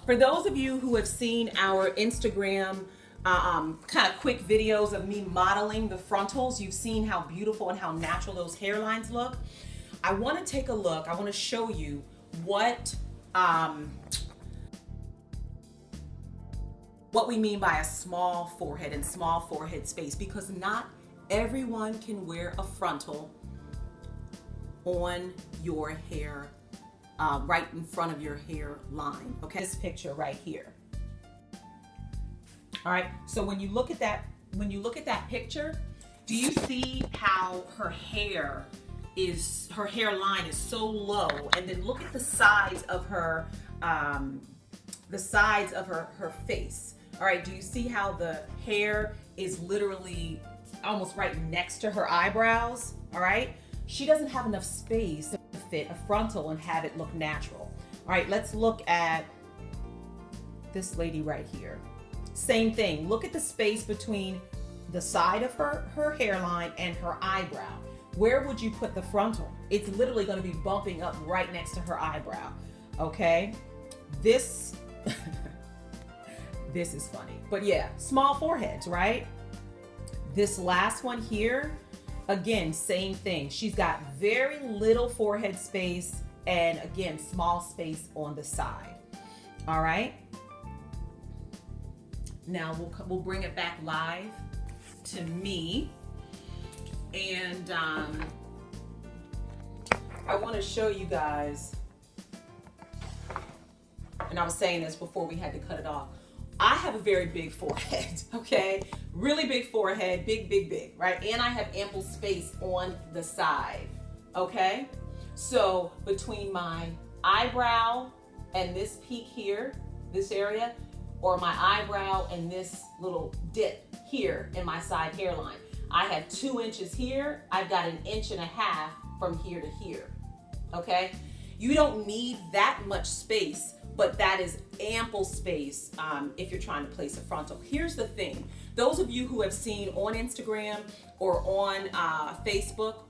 For those of you who have seen our Instagram kind of quick videos of me modeling the frontals, you've seen how beautiful and how natural those hairlines look. I want to take a look. I want to show you what we mean by a small forehead and small forehead space, because not everyone can wear a frontal on your hair, right in front of your hairline. Okay, this picture right here. All right, so when you look at that picture, do you see how her hairline is so low? And then look at the sides of her face. All right, do you see how the hair is literally almost right next to her eyebrows? All right, she doesn't have enough space to fit a frontal and have it look natural. All right, let's look at this lady right here. Same thing. Look at the space between the side of her hairline and her eyebrow. Where would you put the frontal? It's literally going to be bumping up right next to her eyebrow. Okay, this this is funny, but yeah, small foreheads, right? This last one here, again, same thing. She's got very little forehead space and again, small space on the side. All right. Now we'll bring it back live to me, and I want to show you guys. And I was saying this before we had to cut it off. I have a very big forehead, okay? Really big forehead, big, right? And I have ample space on the side, okay? So between my eyebrow and this peak here, this area, or my eyebrow and this little dip here in my side hairline, I have 2 inches here. I've got 1.5 inches from here to here, okay? You don't need that much space, but that is ample space if you're trying to place a frontal. Here's the thing. Those of you who have seen on Instagram or on Facebook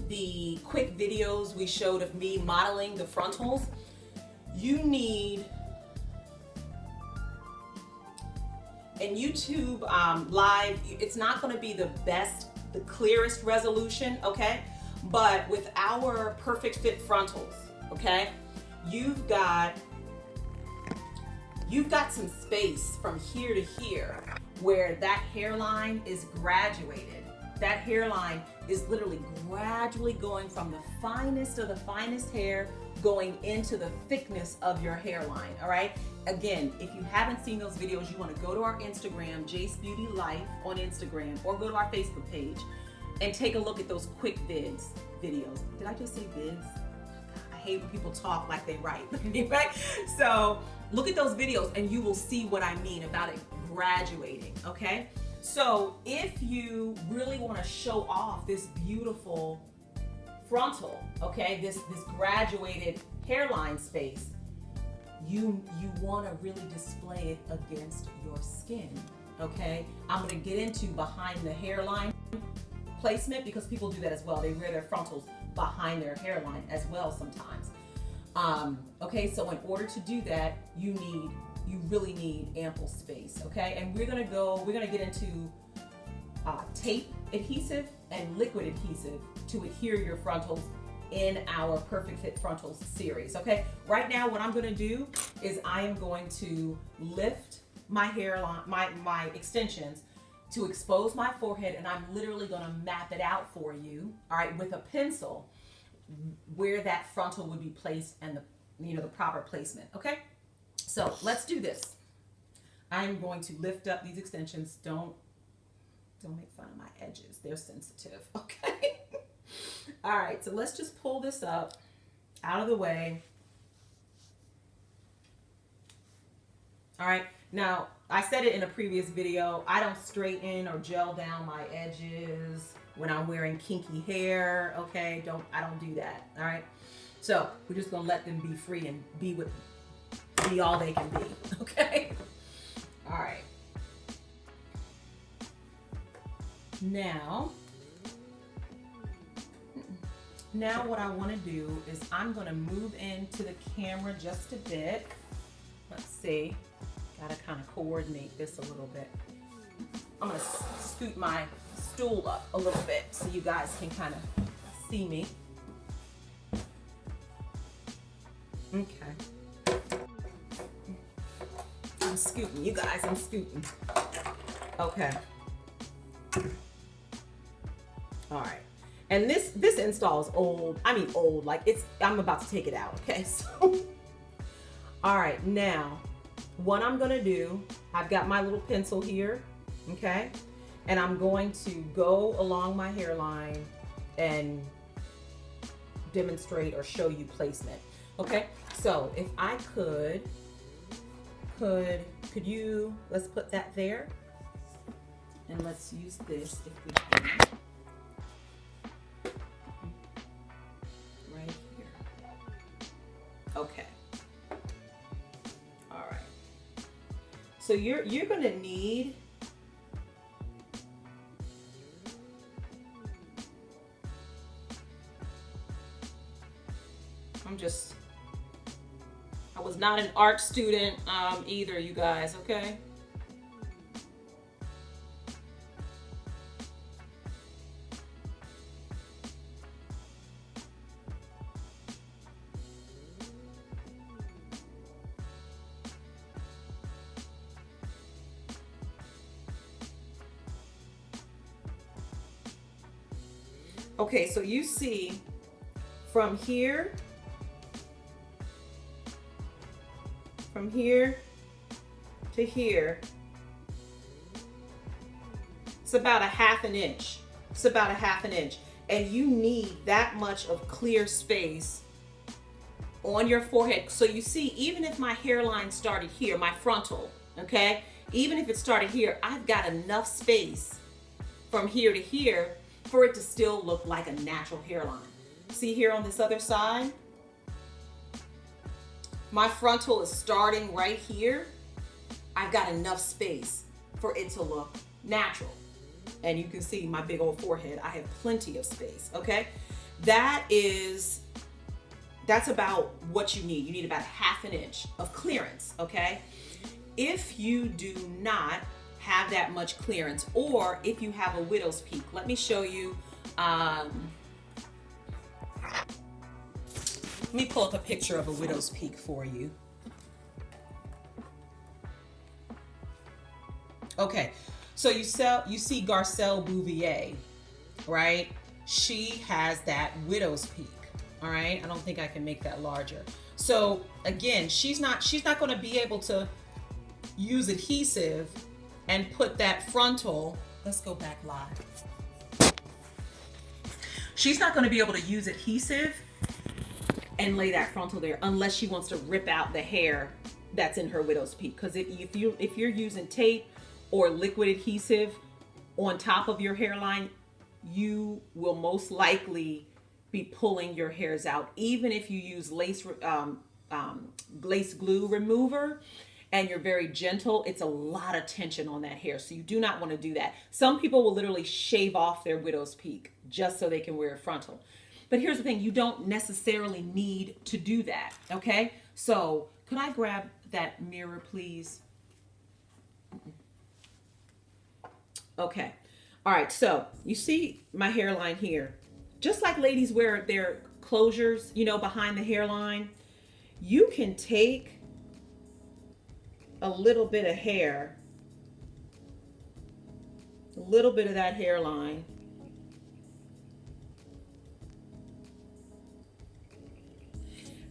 the quick videos we showed of me modeling the frontals, you need, in YouTube live, it's not going to be the best, the clearest resolution, okay? But with our perfect fit frontals, okay, you've got some space from here to here where that hairline is graduated. That hairline is literally gradually going from the finest of the finest hair going into the thickness of your hairline, all right? Again, if you haven't seen those videos, you want to go to our Instagram, JACE Beauty Life on Instagram, or go to our Facebook page and take a look at those quick videos. Did I just say vids? I hate when people talk like they write, right? So look at those videos and you will see what I mean about it graduating, okay? So if you really want to show off this beautiful frontal, okay, this graduated hairline space, you want to really display it against your skin, okay? I'm going to get into behind the hairline placement because people do that as well. They wear their frontals behind their hairline as well sometimes. Okay, so in order to do that, you really need ample space, okay? And we're gonna get into tape adhesive and liquid adhesive to adhere your frontals in our Perfect Fit Frontals series, okay? Right now, what I'm gonna do is I am going to lift my hairline, my extensions to expose my forehead, and I'm literally gonna map it out for you, all right, with a pencil, where that frontal would be placed and the proper placement, okay? So let's do this. I'm going to lift up these extensions. Don't make fun of my edges. They're sensitive, okay? All right, so let's just pull this up out of the way. All right, now I said it in a previous video, I don't straighten or gel down my edges when I'm wearing kinky hair, okay? I don't do that, all right? So we're just gonna let them be free and be all they can be, okay? All right. Now what I wanna do is I'm gonna move into the camera just a bit. Let's see, gotta kind of coordinate this a little bit. I'm gonna scoot my stool up a little bit so you guys can kind of see me. Okay. I'm scooting, you guys, I'm scooting. Okay. All right. And this install is old. I mean old, like I'm about to take it out, okay? So, all right, now, what I'm gonna do, I've got my little pencil here, okay? And I'm going to go along my hairline and demonstrate or show you placement, okay? So if I could you, let's put that there. And let's use this if we can. Right here. Okay. All right. So you're gonna need I was not an art student either, you guys, okay? Okay, so you see from here to here, it's about a half an inch. It's about a half an inch. And you need that much of clear space on your forehead. So you see, even if my hairline started here, my frontal, okay? Even if it started here, I've got enough space from here to here for it to still look like a natural hairline. See here on this other side? My frontal is starting right here. I've got enough space for it to look natural. And you can see my big old forehead. I have plenty of space, okay? That's about what you need. You need about half an inch of clearance, okay? If you do not have that much clearance, or if you have a widow's peak, let me show you. Let me pull up a picture of a widow's peak for you. Okay, so you see Garcelle Bouvier, right? She has that widow's peak, all right? I don't think I can make that larger. So again, she's not going to be able to use adhesive and put that frontal. Let's go back live. She's not going to be able to use adhesive and lay that frontal there unless she wants to rip out the hair that's in her widow's peak. Because if you're using tape or liquid adhesive on top of your hairline, you will most likely be pulling your hairs out. Even if you use lace glue remover and you're very gentle, it's a lot of tension on that hair. So you do not want to do that. Some people will literally shave off their widow's peak just so they can wear a frontal. But here's the thing, you don't necessarily need to do that, okay? So could I grab that mirror, please? Okay, all right, so you see my hairline here. Just like ladies wear their closures, you know, behind the hairline, you can take a little bit of hair, a little bit of that hairline,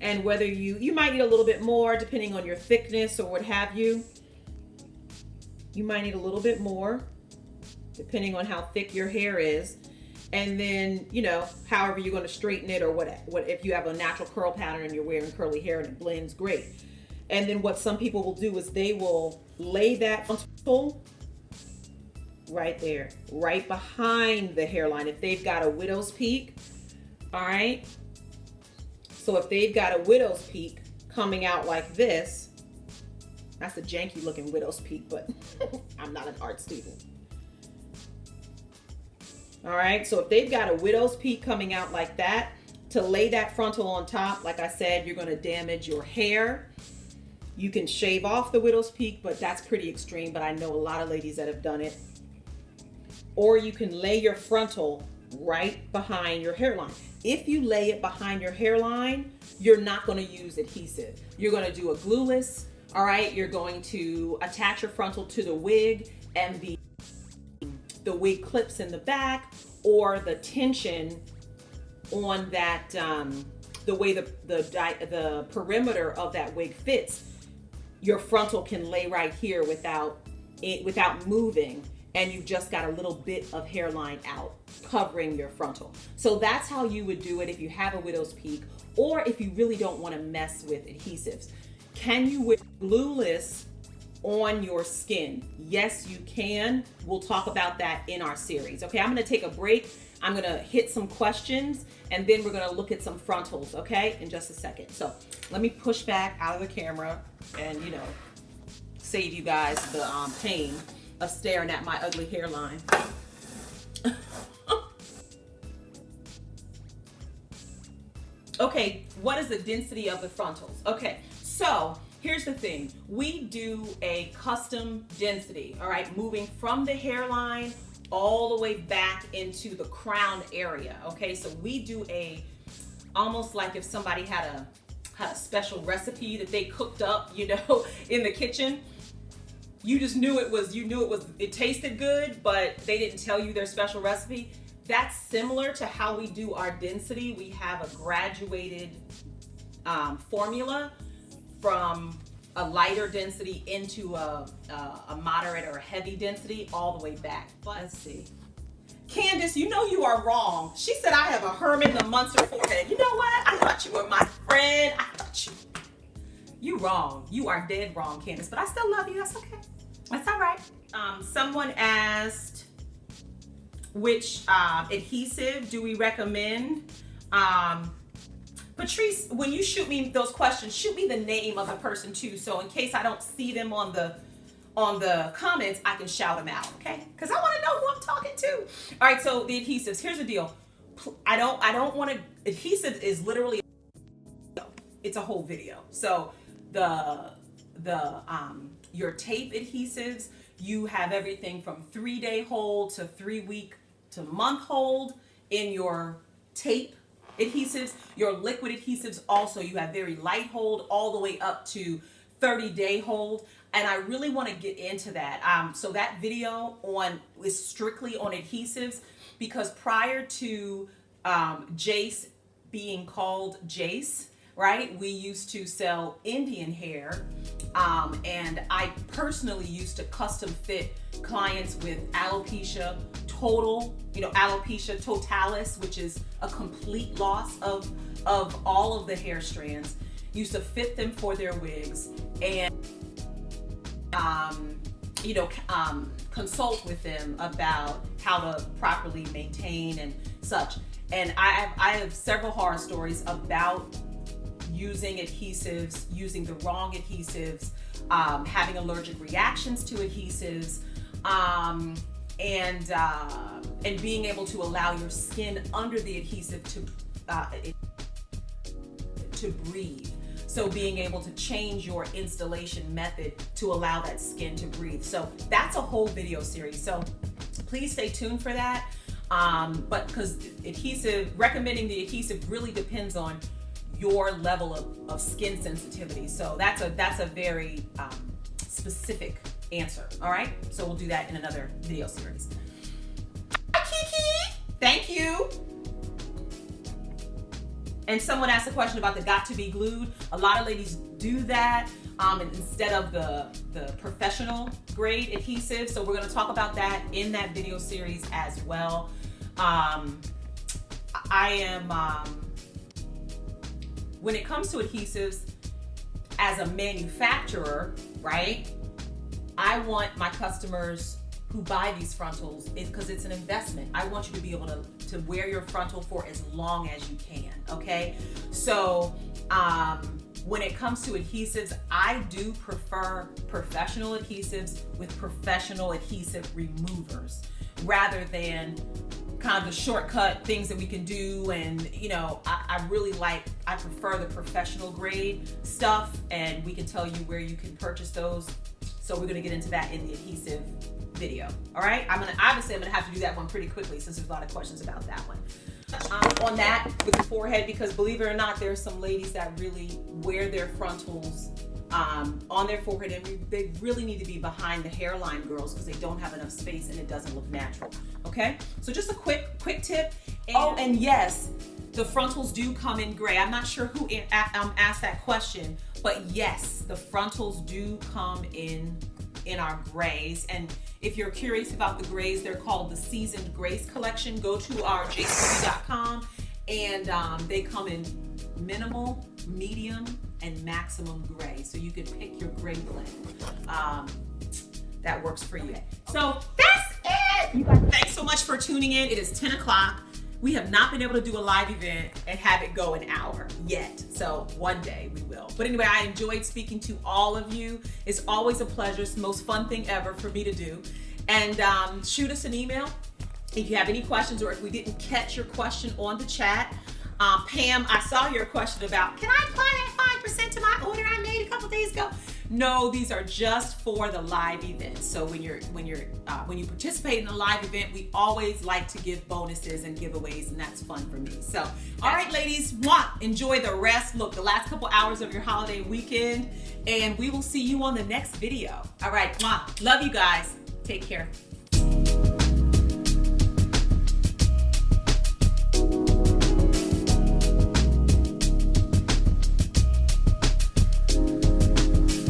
and whether you might need a little bit more depending on your thickness or what have you. You might need a little bit more depending on how thick your hair is. And then, you know, however you're going to straighten it, or what if you have a natural curl pattern and you're wearing curly hair and it blends, great. And then what some people will do is they will lay that frontal right there, right behind the hairline. If they've got a widow's peak, all right? So if they've got a widow's peak coming out like this, that's a janky looking widow's peak, but I'm not an art student. All right, so if they've got a widow's peak coming out like that, to lay that frontal on top, like I said, you're gonna damage your hair. You can shave off the widow's peak, but that's pretty extreme, but I know a lot of ladies that have done it. Or you can lay your frontal right behind your hairline. If you lay it behind your hairline, you're not going to use adhesive. You're going to do a glueless, all right? You're going to attach your frontal to the wig, and the wig clips in the back, or the tension on that, the way the perimeter of that wig fits, your frontal can lay right here without moving, and you've just got a little bit of hairline out covering your frontal. So that's how you would do it if you have a widow's peak, or if you really don't want to mess with adhesives. Can you wear glueless on your skin? Yes, you can. We'll talk about that in our series. Okay, I'm going to take a break. I'm going to hit some questions, and then we're going to look at some frontals, okay, in just a second. So let me push back out of the camera and, you know, save you guys the pain of staring at my ugly hairline. Okay, what is the density of the frontals? Okay, so here's the thing. We do a custom density, all right, moving from the hairline all the way back into the crown area, okay? So we do almost like if somebody had a special recipe that they cooked up, you know, in the kitchen. You just knew it tasted good, but they didn't tell you their special recipe. That's similar to how we do our density. We have a graduated formula from a lighter density into a moderate or a heavy density all the way back. But let's see. Candace, you know you are wrong. She said I have a Herman the Munster forehead. You know what? I thought you were my friend. I thought you wrong. You are dead wrong, Candace, but I still love you. That's okay. That's all right. Someone asked, which adhesive do we recommend? Patrice, when you shoot me those questions, shoot me the name of the person too, so in case I don't see them on the comments, I can shout them out, okay? Because I want to know who I'm talking to. All right, so the adhesives. Here's the deal. I don't want to. Adhesive is literally, it's a whole video. So your tape adhesives, you have everything from 3-day hold to 3-week to month hold in your tape adhesives. Your liquid adhesives also, you have very light hold all the way up to 30-day hold. And I really want to get into that. So that video is strictly on adhesives, because prior to JACE being called JACE, right, we used to sell Indian hair, and I personally used to custom fit clients with alopecia alopecia totalis, which is a complete loss of all of the hair strands. Used to fit them for their wigs, and consult with them about how to properly maintain and such. And I have several horror stories about using adhesives, using the wrong adhesives, having allergic reactions to adhesives, and being able to allow your skin under the adhesive to breathe. So being able to change your installation method to allow that skin to breathe. So that's a whole video series. So please stay tuned for that. But because recommending the adhesive really depends on your level of skin sensitivity. So that's a very specific answer. All right. So we'll do that in another video series. Hi, Kiki. Thank you. And someone asked a question about the got to be glued. A lot of ladies do that instead of the professional grade adhesive. So we're going to talk about that in that video series as well. When it comes to adhesives, as a manufacturer, right, I want my customers who buy these frontals, because it's an investment. I want you to be able to wear your frontal for as long as you can, okay? So when it comes to adhesives, I do prefer professional adhesives with professional adhesive removers rather than kind of the shortcut things that we can do. And you know, I prefer the professional grade stuff, and we can tell you where you can purchase those. So we're gonna get into that in the adhesive video. All right, I'm gonna have to do that one pretty quickly since there's a lot of questions about that one. On that with the forehead, because believe it or not, there are some ladies that really wear their frontals on their forehead, and they really need to be behind the hairline, girls, because they don't have enough space and it doesn't look natural. Okay, so just a quick tip. And yes, the frontals do come in gray. I'm not sure who asked that question, but yes, the frontals do come in our grays. And if you're curious about the grays, they're called the Seasoned Grays Collection. Go to our JACE.com, and they come in minimal, medium, and maximum gray. So you can pick your gray blend that works for you. So that's it. You guys, thanks so much for tuning in. It is 10 o'clock. We have not been able to do a live event and have it go an hour yet. So one day we will. But anyway, I enjoyed speaking to all of you. It's always a pleasure. It's the most fun thing ever for me to do. And shoot us an email if you have any questions, or if we didn't catch your question on the chat. Pam, I saw your question about, can I apply that 5% to my order I made a couple days ago? No, these are just for the live event. So when you participate in a live event, we always like to give bonuses and giveaways, and that's fun for me. So, all right, ladies, enjoy the rest. Look, the last couple hours of your holiday weekend, and we will see you on the next video. All right, love you guys. Take care.